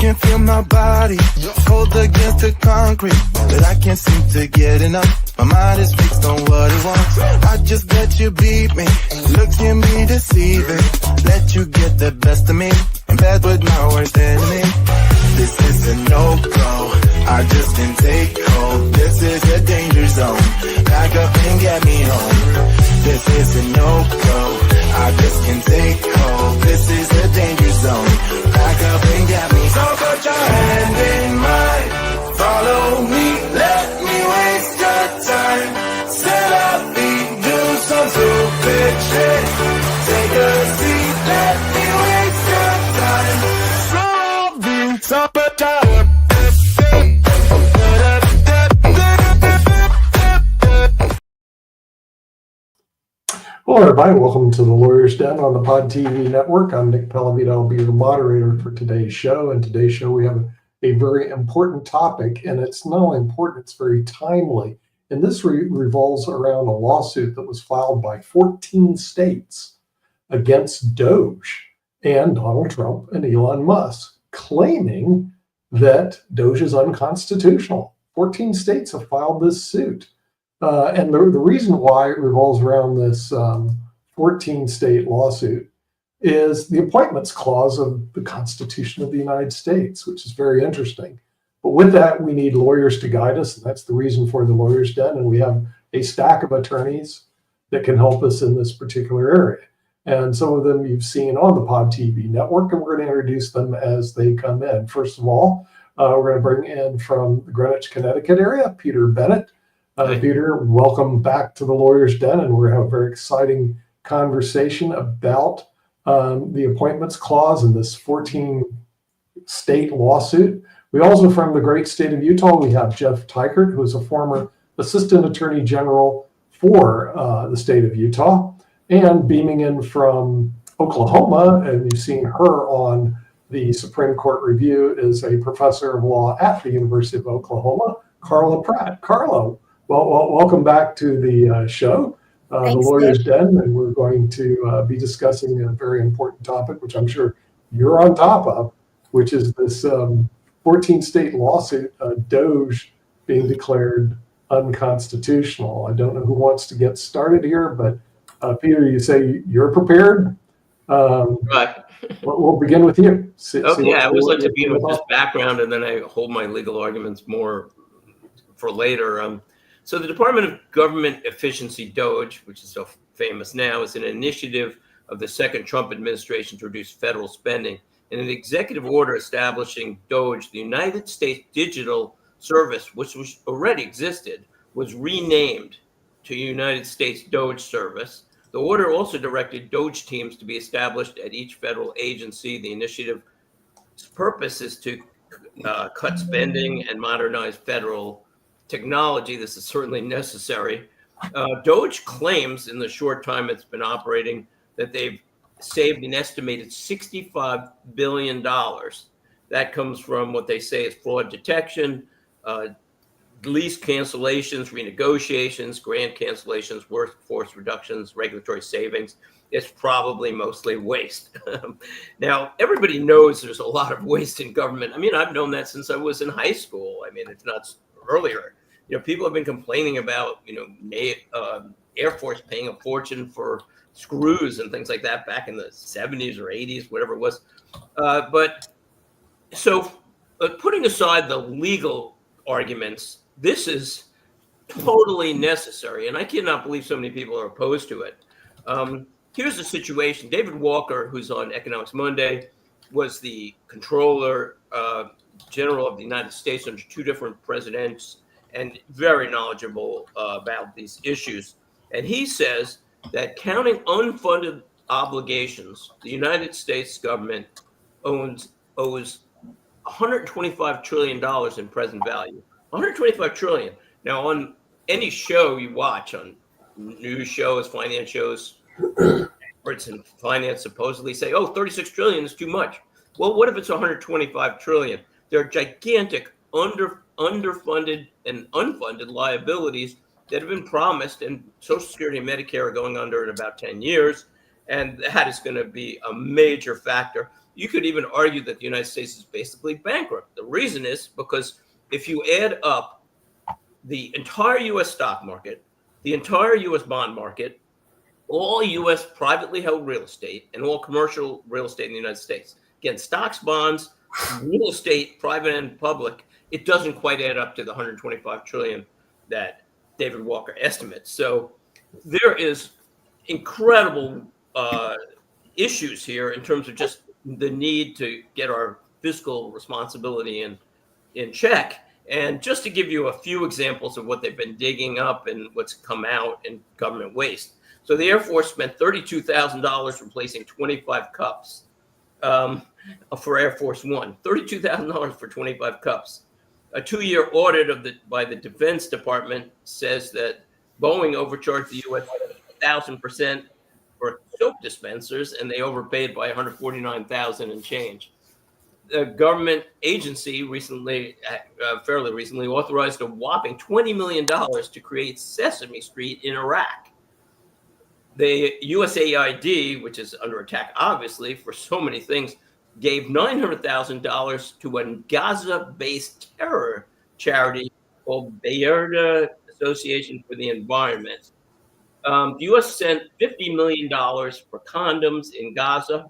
can feel my body hold against the concrete, but I can't seem to get enough. My mind is fixed on what it wants. I just let you beat me, look at me deceiving, let you get the best of me, in bed with my worst enemy. This is a no-go, I just can't take hold. This is a danger zone, back up and get me home. This is a no-go, I just can't take hold. This is a danger zone, back up and get me. So put your hand in mine, follow me, let me waste your time. Set up feet, do some stupid shit. Take a seat, let me waste your time. Hello, everybody. Welcome to the Lawyer's Den on the Pod TV network. I'm Nick Pellavita. I'll be your moderator for today's show. And today's show, we have a very important topic, and it's not only important, it's very timely. And this revolves around a lawsuit that was filed by 14 states against Doge and Donald Trump and Elon Musk, claiming that Doge is unconstitutional. 14 states have filed this suit. And the reason why it revolves around this 14-state lawsuit is the appointments clause of the Constitution of the United States, which is very interesting. But with that, we need lawyers to guide us, and that's the reason for the Lawyer's Den. And we have a stack of attorneys that can help us in this particular area. And some of them you've seen on the Pod TV network, and we're going to introduce them as they come in. First of all, we're going to bring in from the Greenwich, Connecticut area, Peter Bennett. Peter, welcome back to the Lawyer's Den, and we're going to have a very exciting conversation about the appointments clause in this 14-state lawsuit. We also, from the great state of Utah, we have Jeff Teichert, who is a former Assistant Attorney General for the state of Utah, and beaming in from Oklahoma, and you've seen her on the Supreme Court review, is a professor of law at the University of Oklahoma, Carla Pratt. Carla, well, welcome back to the show, the Lawyer's Den, and we're going to be discussing a very important topic, which I'm sure you're on top of, which is this 14-state lawsuit, Doge being declared unconstitutional. I don't know who wants to get started here, but Peter, you say you're prepared. Right. We'll begin with you. I always like to begin with this background, and then I hold my legal arguments more for later. So the Department of Government Efficiency, Doge, which is so famous now, is an initiative of the second Trump administration to reduce federal spending. In an executive order establishing Doge, the United States Digital Service, which already existed, was renamed to United States Doge Service. The order also directed Doge teams to be established at each federal agency. The initiative's purpose is to cut spending and modernize federal technology. This is certainly necessary. Doge claims in the short time it's been operating that they've saved an estimated $65 billion. That comes from what they say is fraud detection, lease cancellations, renegotiations, grant cancellations, workforce reductions, regulatory savings. It's probably mostly waste. Now, everybody knows there's a lot of waste in government. I mean, I've known that since I was in high school. I mean, it's not earlier. You know, people have been complaining about, Air Force paying a fortune for screws and things like that back in the 70s or 80s, whatever it was. Putting aside the legal arguments, this is totally necessary. And I cannot believe so many people are opposed to it. Here's the situation. David Walker, who's on Economics Monday, was the Comptroller General of the United States under two different presidents and very knowledgeable about these issues. And he says that counting unfunded obligations, the United States government owes $125 trillion in present value. $125 trillion. Now, on any show you watch, on news shows, finance shows, experts in finance supposedly say, 36 trillion is too much. Well, what if it's 125 trillion? There are gigantic underfunded and unfunded liabilities that have been promised, and Social Security and Medicare are going under in about 10 years. And that is going to be a major factor. you could even argue that the United States is basically bankrupt. The reason is because if you add up the entire U.S. stock market, the entire U.S. bond market, all U.S. privately held real estate, and all commercial real estate in the United States, again, stocks, bonds, real estate, private and public, it doesn't quite add up to the 125 trillion that David Walker estimates. So there is incredible issues here in terms of just the need to get our fiscal responsibility in check. And just to give you a few examples of what they've been digging up and what's come out in government waste. So the Air Force spent $32,000 replacing 25 cups for Air Force One. $32,000 for 25 cups. A 2-year audit by the Defense Department says that Boeing overcharged the U.S. 1,000% for soap dispensers, and they overpaid by 149,000 and change. The government agency recently, fairly recently, authorized a whopping $20 million to create Sesame Street in Iraq. The USAID, which is under attack, obviously, for so many things, gave $900,000 to a Gaza-based terror charity called Bayerda Association for the Environment. The U.S. sent $50 million for condoms in Gaza.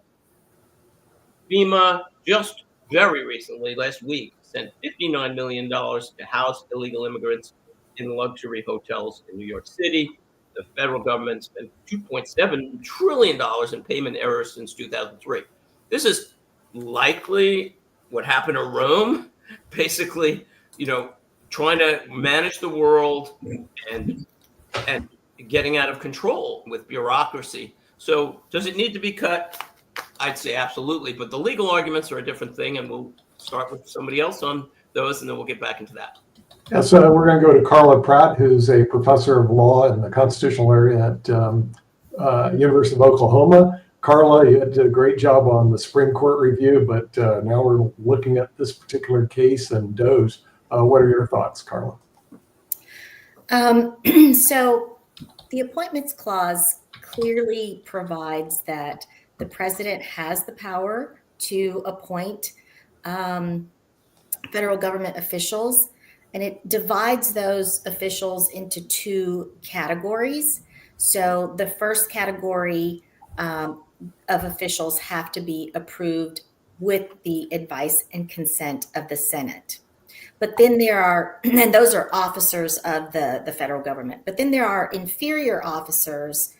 FEMA just very recently, last week, sent $59 million to house illegal immigrants in luxury hotels in New York City. The federal government spent $2.7 trillion in payment errors since 2003. This is likely what happened to Rome, basically, trying to manage the world and getting out of control with bureaucracy. So does it need to be cut? I'd say absolutely, but the legal arguments are a different thing, and we'll start with somebody else on those, and then we'll get back into that. Yeah, so we're going to go to Carla Pratt, who's a professor of law in the constitutional area at University of Oklahoma. Carla, you did a great job on the Supreme Court review, but now we're looking at this particular case and Doge. What are your thoughts, Carla? So the Appointments Clause clearly provides that the president has the power to appoint federal government officials, and it divides those officials into two categories. So the first category of officials have to be approved with the advice and consent of the Senate. But then there are, and those are officers of the federal government, but then there are inferior officers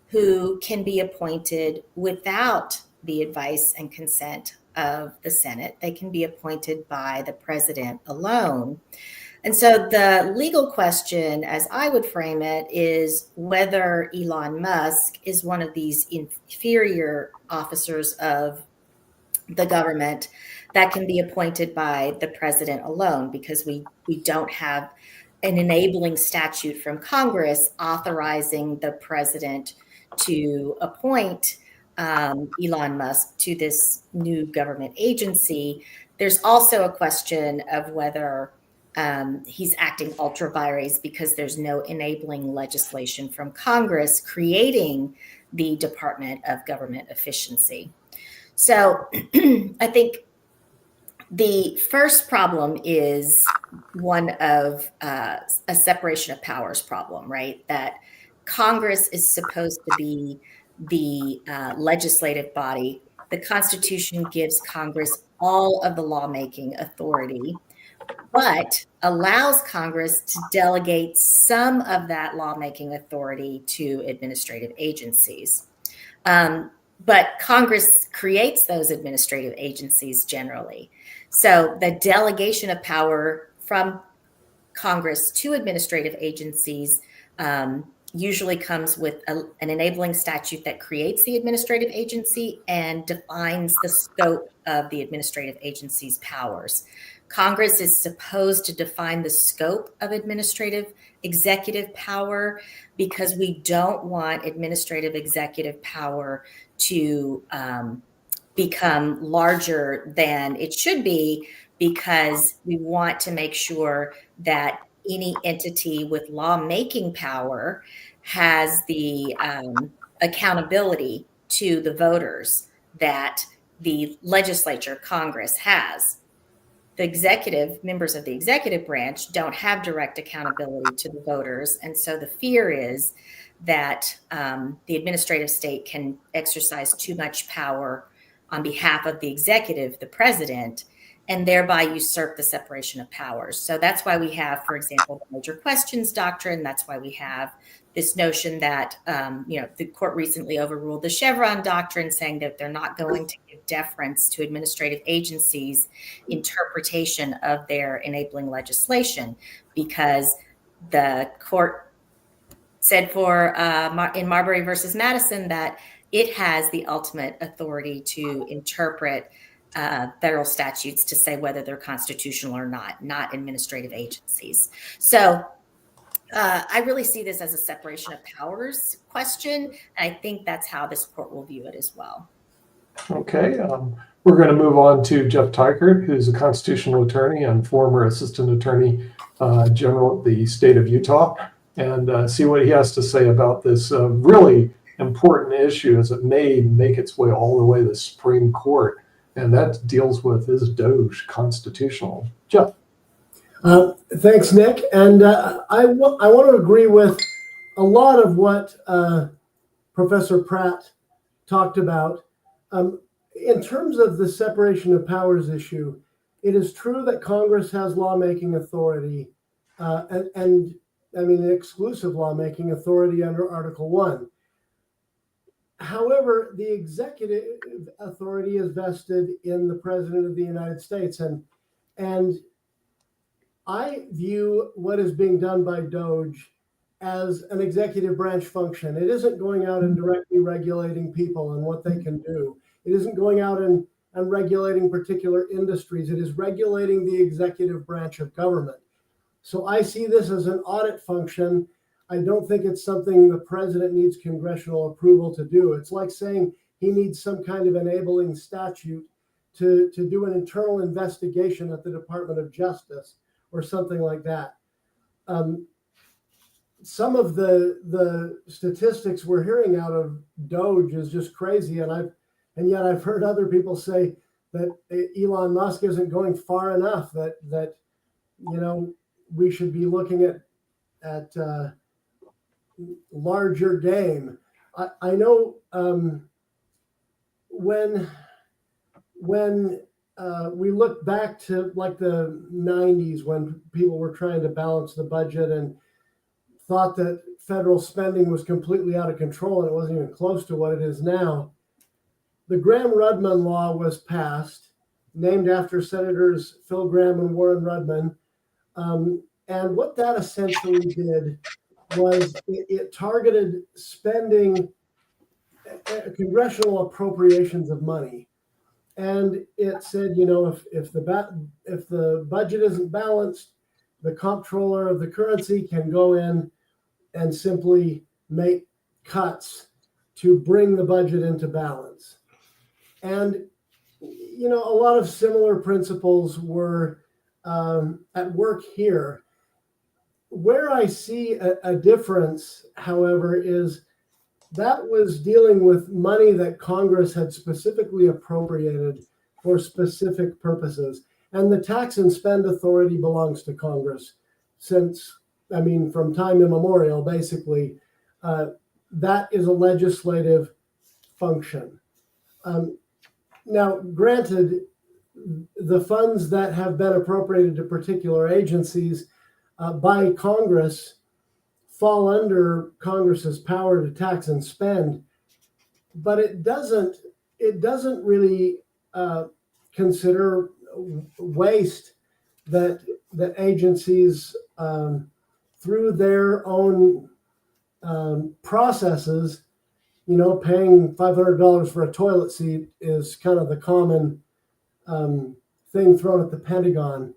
who can be appointed without the advice and consent of the Senate. They can be appointed by the president alone. And so the legal question, as I would frame it, is whether Elon Musk is one of these inferior officers of the government that can be appointed by the president alone, because we don't have an enabling statute from Congress authorizing the president to appoint Elon Musk to this new government agency. There's also a question of whether he's acting ultra vires because there's no enabling legislation from Congress creating the Department of Government Efficiency. So I think the first problem is one of a separation of powers problem, right? That Congress is supposed to be the legislative body. The Constitution gives Congress all of the lawmaking authority, but allows Congress to delegate some of that lawmaking authority to administrative agencies. But Congress creates those administrative agencies generally. So the delegation of power from Congress to administrative agencies usually comes with an enabling statute that creates the administrative agency and defines the scope of the administrative agency's powers. Congress is supposed to define the scope of administrative executive power because we don't want administrative executive power to become larger than it should be, because we want to make sure that any entity with lawmaking power has the accountability to the voters that the legislature, Congress, has. The executive, members of the executive branch don't have direct accountability to the voters. And so the fear is that the administrative state can exercise too much power on behalf of the executive, the president, and thereby usurp the separation of powers. So that's why we have, for example, the major questions doctrine. That's why we have this notion that, the court recently overruled the Chevron doctrine, saying that they're not going to give deference to administrative agencies' interpretation of their enabling legislation, because the court said in Marbury versus Madison that it has the ultimate authority to interpret federal statutes to say whether they're constitutional or not administrative agencies. So I really see this as a separation of powers question. And I think that's how this court will view it as well. Okay, we're going to move on to Jeff Teichert, who's a constitutional attorney and former assistant attorney general at the state of Utah, and see what he has to say about this really important issue as it may make its way all the way to the Supreme Court. And that deals with, is Doge constitutional? Jeff. Thanks, Nick. And I want to agree with a lot of what Professor Pratt talked about. In terms of the separation of powers issue, it is true that Congress has lawmaking authority, and I mean, exclusive lawmaking authority under Article 1. However, the executive authority is vested in the President of the United States. And I view what is being done by Doge as an executive branch function. It isn't going out and directly regulating people and what they can do. It isn't going out and regulating particular industries. It is regulating the executive branch of government. So I see this as an audit function. I don't think it's something the president needs congressional approval to do. It's like saying he needs some kind of enabling statute to do an internal investigation at the Department of Justice or something like that. Some of the statistics we're hearing out of Doge is just crazy, and yet I've heard other people say that Elon Musk isn't going far enough. That we should be looking at larger game. I know when we look back to like the 90s, when people were trying to balance the budget and thought that federal spending was completely out of control and it wasn't even close to what it is now, the Gramm-Rudman law was passed, named after Senators Phil Gramm and Warren Rudman. And what that essentially did was it targeted spending, congressional appropriations of money. And it said, if the budget isn't balanced, the comptroller of the currency can go in and simply make cuts to bring the budget into balance. And, a lot of similar principles were at work here. Where I see a difference, however, is that was dealing with money that Congress had specifically appropriated for specific purposes. And the tax and spend authority belongs to Congress from time immemorial, basically. That is a legislative function. Now, granted, the funds that have been appropriated to particular agencies by Congress fall under Congress's power to tax and spend, but it doesn't really consider waste that agencies through their own processes, paying $500 for a toilet seat is kind of the common thing thrown at the Pentagon.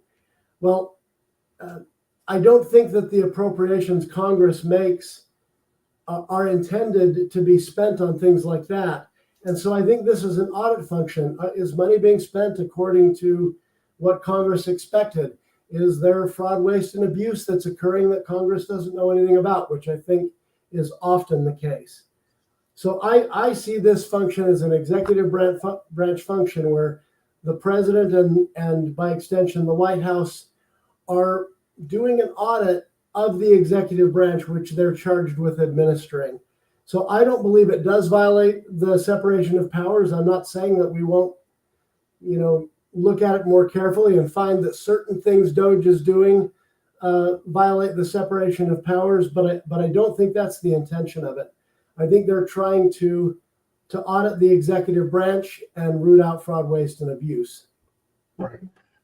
Well, I don't think that the appropriations Congress makes are intended to be spent on things like that. And so I think this is an audit function. Is money being spent according to what Congress expected? Is there fraud, waste, and abuse that's occurring that Congress doesn't know anything about, which I think is often the case. So I see this function as an executive branch function where the president and by extension the White House are doing an audit of the executive branch, which they're charged with administering. So I don't believe it does violate the separation of powers. I'm not saying that we won't, look at it more carefully and find that certain things Doge is doing violate the separation of powers, but I don't think that's the intention of it. I think they're trying to audit the executive branch and root out fraud, waste, and abuse. Right.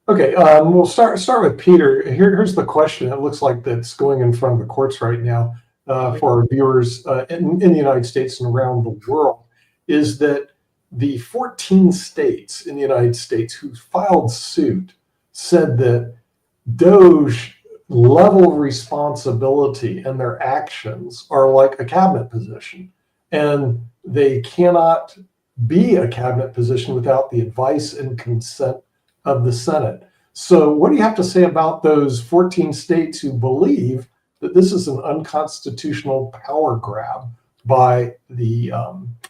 Okay. We'll start with Peter. Here's the question. It looks like that's going in front of the courts right now for our viewers in the United States and around the world. Is that the 14 states in the United States who filed suit said that Doge level of responsibility and their actions are like a cabinet position, and they cannot be a cabinet position without the advice and consent of the Senate. So what do you have to say about those 14 states who believe that this is an unconstitutional power grab by the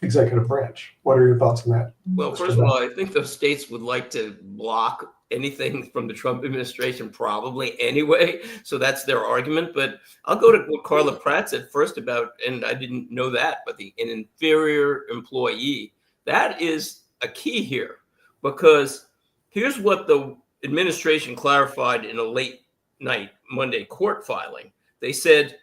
executive branch? What are your thoughts on that? Well, first of all, I think those states would like to block anything from the Trump administration probably anyway. So that's their argument. But I'll go to what Carla Pratt said first about, and I didn't know that, but an inferior employee. That is a key here, because here's what the administration clarified in a late night Monday court filing. They said,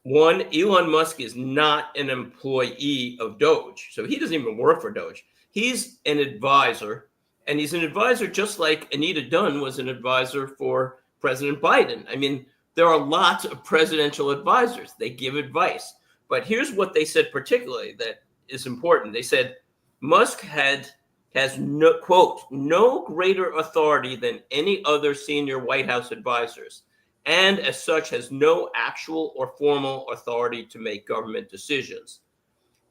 one, Elon Musk is not an employee of Doge. So he doesn't even work for Doge. He's an advisor, and he's an advisor just like Anita Dunn was an advisor for President Biden. I mean, there are lots of presidential advisors. They give advice. But here's what they said particularly that is important. They said Musk has no, quote, no greater authority than any other senior White House advisors, and as such has no actual or formal authority to make government decisions.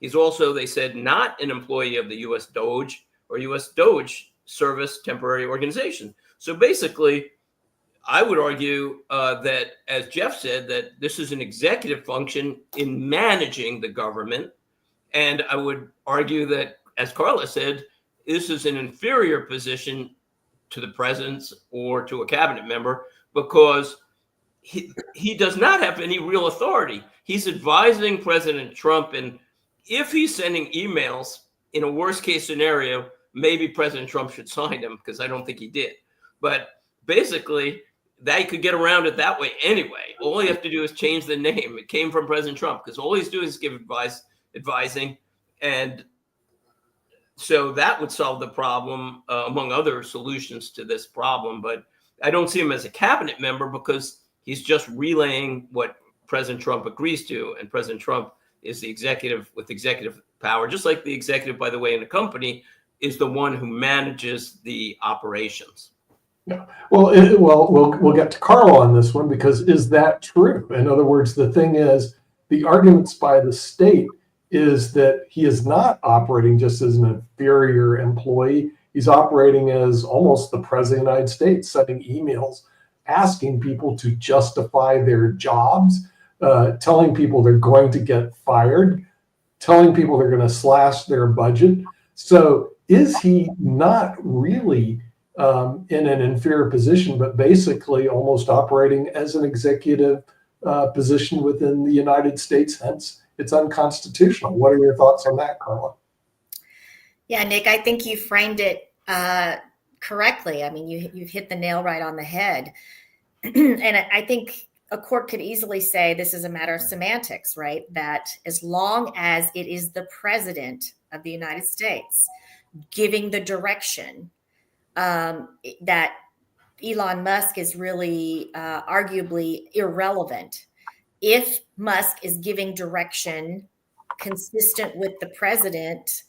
He's also, they said, not an employee of the U.S. Doge or U.S. Doge Service Temporary Organization. So basically, I would argue that, as Jeff said, that this is an executive function in managing the government. And I would argue that, as Carla said, this is an inferior position to the president or to a cabinet member, because he does not have any real authority. He's advising President Trump, and if he's sending emails in a worst case scenario, maybe President Trump should sign them, because I don't think he did. But basically, they could get around it that way anyway. All you have to do is change the name. It came from President Trump, because all he's doing is give advising. And so that would solve the problem, among other solutions to this problem. But I don't see him as a cabinet member, because he's just relaying what President Trump agrees to. And President Trump is the executive with executive power, just like the executive, by the way, in a company is the one who manages the operations. Yeah. Well, we'll get to Carl on this one, because is that true? In other words, the thing is, the arguments by the state is that he is not operating just as an inferior employee. He's operating as almost the president of the United States, sending emails, asking people to justify their jobs, telling people they're going to get fired, telling people they're going to slash their budget. So is he not really in an inferior position, but basically almost operating as an executive position within the United States? Hence, it's unconstitutional. What are your thoughts on that, Carla? Yeah, Nick, I think you framed it correctly. I mean, you've hit the nail right on the head. And I think a court could easily say this is a matter of semantics, right? That as long as it is the president of the United States giving the direction, that Elon Musk is really arguably irrelevant. If Musk is giving direction consistent with the president's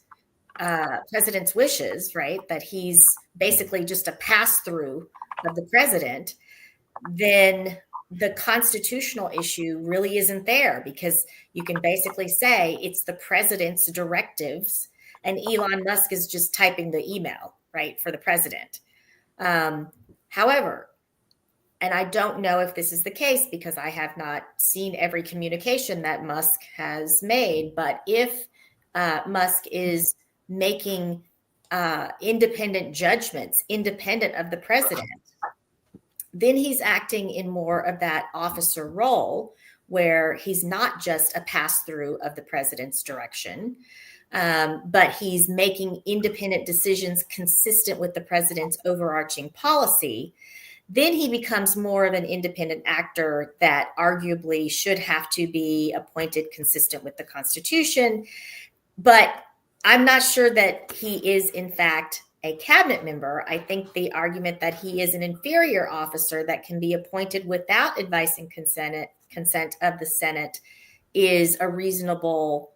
wishes, right, that he's basically just a pass-through of the president, then the constitutional issue really isn't there, because you can basically say it's the president's directives and Elon Musk is just typing the email, right, for the president. However, and I don't know if this is the case because I have not seen every communication that Musk has made, but if Musk is making independent judgments, independent of the president, then he's acting in more of that officer role where he's not just a pass-through of the president's direction, but he's making independent decisions consistent with the president's overarching policy. Then he becomes more of an independent actor that arguably should have to be appointed consistent with the Constitution. But I'm not sure that he is, in fact, a cabinet member. I think the argument that he is an inferior officer that can be appointed without advice and consent of the Senate is a reasonable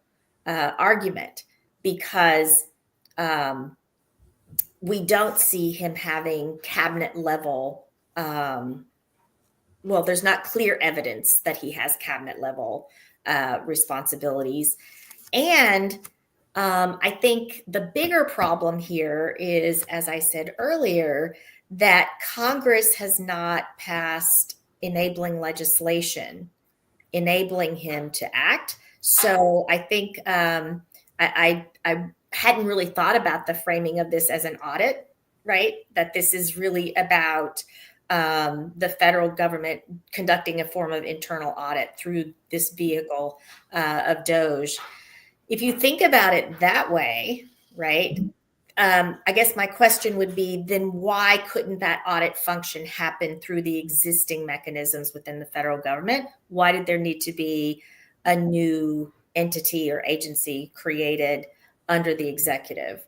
argument, because we don't see him having cabinet level. Well, there's not clear evidence that he has cabinet level responsibilities. And I think the bigger problem here is, as I said earlier, that Congress has not passed enabling legislation, enabling him to act. So I think I hadn't really thought about the framing of this as an audit, right? That this is really about the federal government conducting a form of internal audit through this vehicle of Doge. If you think about it that way, right, I guess my question would be, then why couldn't that audit function happen through the existing mechanisms within the federal government? Why did there need to be a new entity or agency created under the executive?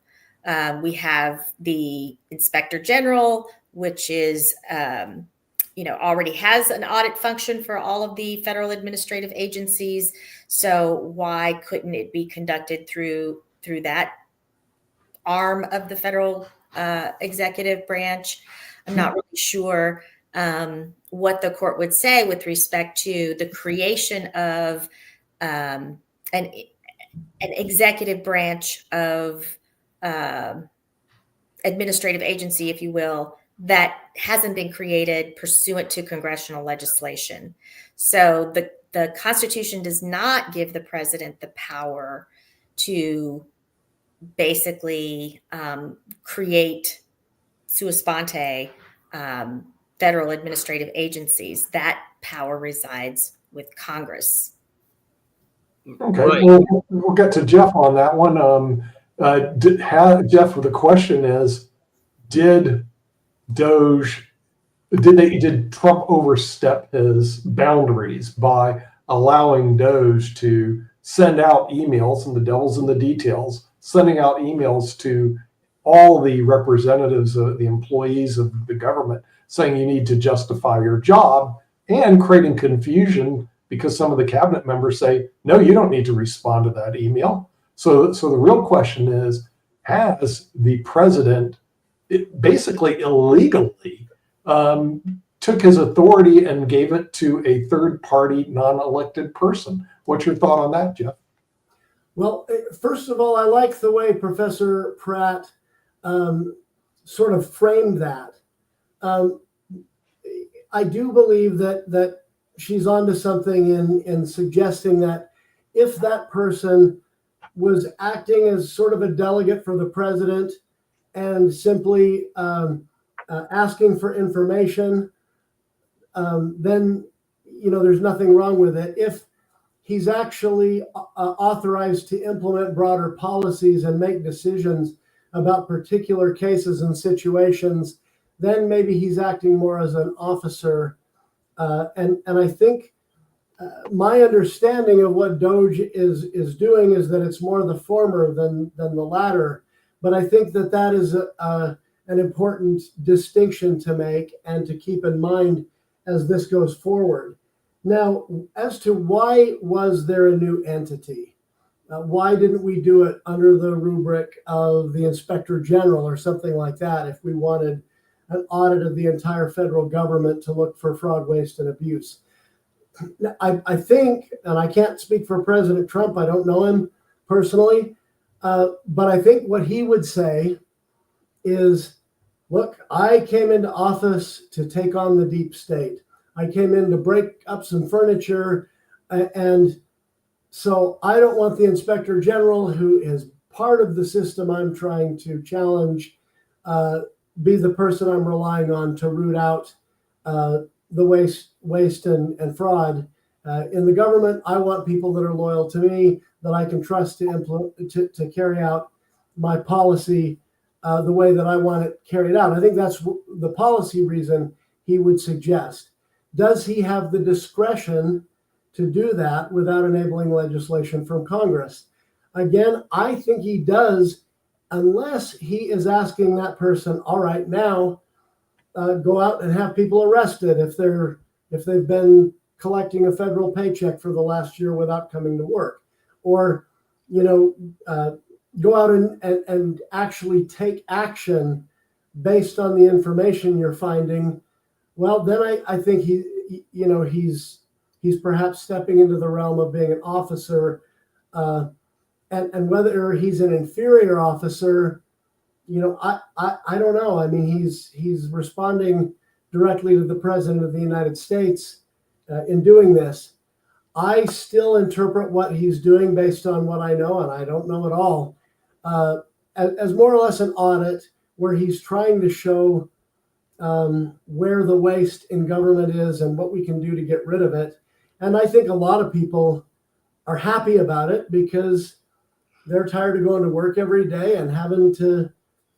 We have the Inspector General, which is already has an audit function for all of the federal administrative agencies. So why couldn't it be conducted through that arm of the federal executive branch? I'm not really sure what the court would say with respect to the creation of an executive branch of administrative agency, if you will, that hasn't been created pursuant to congressional legislation. So the Constitution does not give the president the power to basically create sua sponte federal administrative agencies. That power resides with Congress. Okay, Right. we'll get to Jeff on that one. Jeff, the question is, did Trump overstep his boundaries by allowing Doge to send out emails, and the devil's in the details, sending out emails to all the representatives, the employees of the government, saying you need to justify your job, and creating confusion because some of the cabinet members say, no, you don't need to respond to that email. So the real question is, has the president basically illegally took his authority and gave it to a third-party, non-elected person? What's your thought on that, Jeff? Well, first of all, I like the way Professor Pratt sort of framed that. I do believe that she's onto something in suggesting that if that person was acting as sort of a delegate for the president and simply asking for information, then there's nothing wrong with it. If he's actually authorized to implement broader policies and make decisions about particular cases and situations, then maybe he's acting more as an officer. And I think my understanding of what Doge is doing is that it's more the former than the latter. But I think that is an important distinction to make and to keep in mind as this goes forward. Now, as to why was there a new entity? Why didn't we do it under the rubric of the Inspector General or something like that if we wanted an audit of the entire federal government to look for fraud, waste, and abuse? I think, and I can't speak for President Trump, I don't know him personally, but I think what he would say is, look, I came into office to take on the deep state. I came in to break up some furniture and So I don't want the Inspector General, who is part of the system I'm trying to challenge, be the person I'm relying on to root out the waste and fraud in the government. I want people that are loyal to me, that I can trust to carry out my policy the way that I want it carried out. I think that's the policy reason he would suggest. Does he have the discretion to do that without enabling legislation from Congress? Again, I think he does, unless he is asking that person, all right, now go out and have people arrested if they've been collecting a federal paycheck for the last year without coming to work, or go out and actually take action based on the information you're finding. Well, then I think he's perhaps stepping into the realm of being an officer, and whether he's an inferior officer, I don't know. I mean, he's responding directly to the President of the United States in doing this. I still interpret what he's doing based on what I know, and I don't know at all, as more or less an audit where he's trying to show where the waste in government is and what we can do to get rid of it. And I think a lot of people are happy about it because they're tired of going to work every day and having to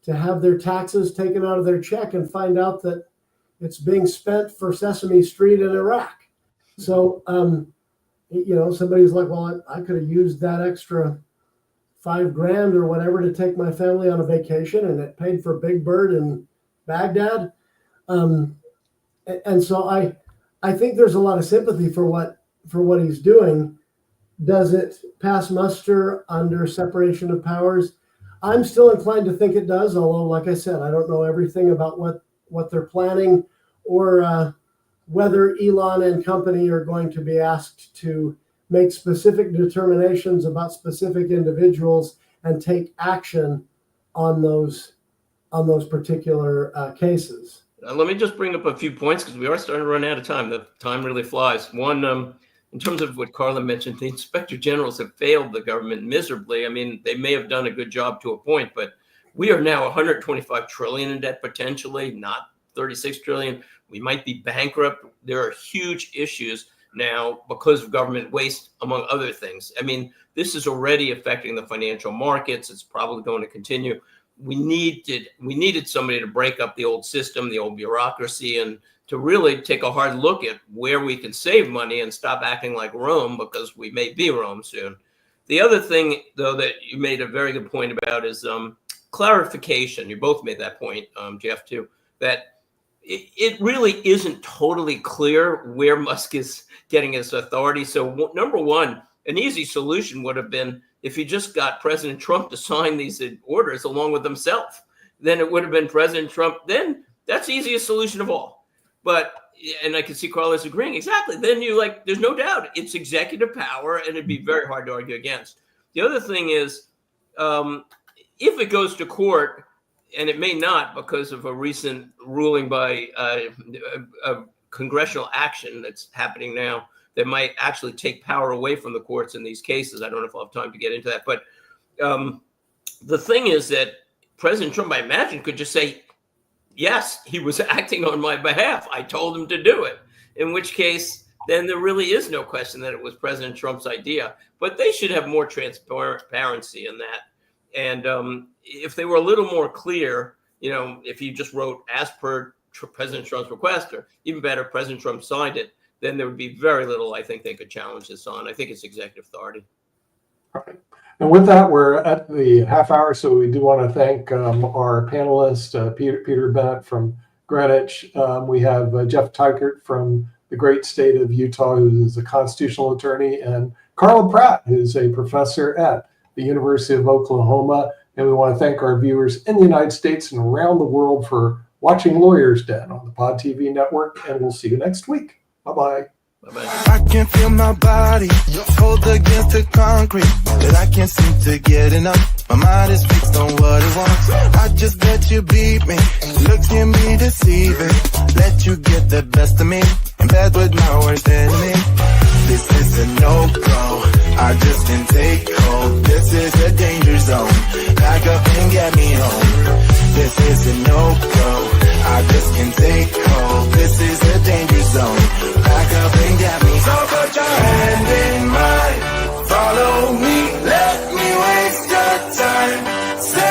have their taxes taken out of their check and find out that it's being spent for Sesame Street in Iraq. So, somebody's like, well, I could have used that extra $5,000 or whatever to take my family on a vacation, and it paid for Big Bird in Baghdad. And so I think there's a lot of sympathy for what he's doing. Does it pass muster under separation of powers? I'm still inclined to think it does, although, like I said, I don't know everything about what they're planning, or whether Elon and company are going to be asked to make specific determinations about specific individuals and take action on those particular cases. Let me just bring up a few points because we are starting to run out of time. The time really flies. One, in terms of what Carla mentioned, the inspector generals have failed the government miserably. I mean, they may have done a good job to a point, but we are now 125 trillion in debt potentially, not 36 trillion. We might be bankrupt. There are huge issues now because of government waste, among other things. I mean, this is already affecting the financial markets. It's probably going to continue. We needed somebody to break up the old system, the old bureaucracy, and to really take a hard look at where we can save money and stop acting like Rome, because we may be Rome soon. The other thing, though, that you made a very good point about is clarification. You both made that point, Jeff, too, that it really isn't totally clear where Musk is getting his authority. So number one, an easy solution would have been if he just got President Trump to sign these orders along with himself. Then it would have been President Trump. Then that's the easiest solution of all. But, and I can see Carlos agreeing, exactly. Then there's no doubt it's executive power, and it'd be very hard to argue against. The other thing is, if it goes to court, and it may not because of a recent ruling by a congressional action that's happening now that might actually take power away from the courts in these cases. I don't know if I'll have time to get into that. But the thing is that President Trump, I imagine, could just say, yes, he was acting on my behalf. I told him to do it, in which case, then there really is no question that it was President Trump's idea. But they should have more transparency in that. And if they were a little more clear, if he just wrote as per President Trump's request, or even better, President Trump signed it, then there would be very little I think they could challenge this on. I think it's executive authority. All right. And with that, we're at the half hour, so we do want to thank our panelists, Peter Bennett from Greenwich. We have Jeff Teichert from the great state of Utah, who is a constitutional attorney, and Carla Pratt, who's a professor at the University of Oklahoma. And we want to thank our viewers in the United States and around the world for watching Lawyers Den on the Pod TV network, and we'll see you next week. Bye-bye. Bye-bye. I can feel my body hold against the concrete, but I can't seem to get enough. My mind is fixed on what it wants. I just let you beat me, look at me deceiving, let you get the best of me, in bed with my worst enemy. This is a no-go. I just can't take hold. This is a danger zone. Back up and get me home. This is a no-go. I just can't take hold. This is a danger zone. Back up and get me home. So put your hand in mine. Follow me. Let me waste your time. Say